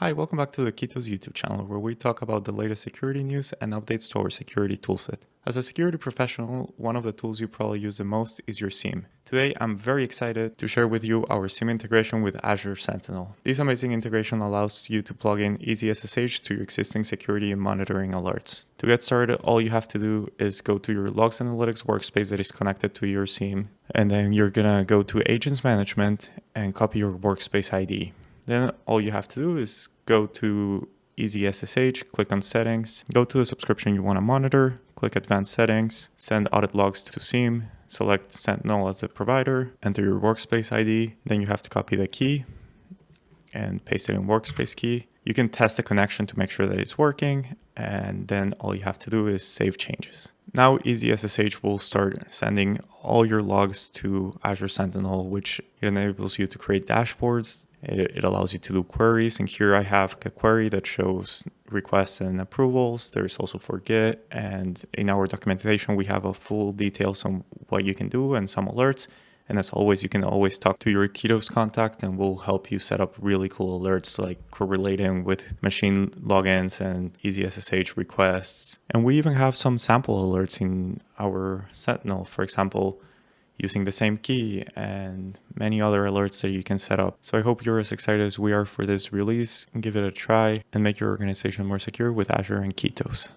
Hi, welcome back to the Kitos YouTube channel, where we talk about the latest security news and updates to our security toolset. As a security professional, one of the tools you probably use the most is your SIEM. Today, I'm very excited to share with you our SIEM integration with Azure Sentinel. This amazing integration allows you to plug in EZSSH to your existing security and monitoring alerts. To get started, all you have to do is go to your Logs Analytics workspace that is connected to your SIEM, and then you're gonna go to Agents Management and copy your workspace ID. Then all you have to do is go to EZSSH, click on Settings, go to the subscription you want to monitor, click Advanced Settings, send audit logs to SIEM, select Sentinel as the provider, enter your workspace ID, then you have to copy the key and paste it in workspace key. You can test the connection to make sure that it's working, and then all you have to do is save changes. Now EZSSH will start sending all your logs to Azure Sentinel, which enables you to create dashboards. It allows you to do queries, and here I have a query that shows requests and approvals. There's also for Git, and in our documentation we have a full details on what you can do and some alerts. And as always, you can always talk to your Kitos contact, and we'll help you set up really cool alerts like correlating with machine logins and EZSSH requests. And we even have some sample alerts in our Sentinel, for example, using the same key and many other alerts that you can set up. So I hope you're as excited as we are for this release, and give it a try and make your organization more secure with Azure and Kitos.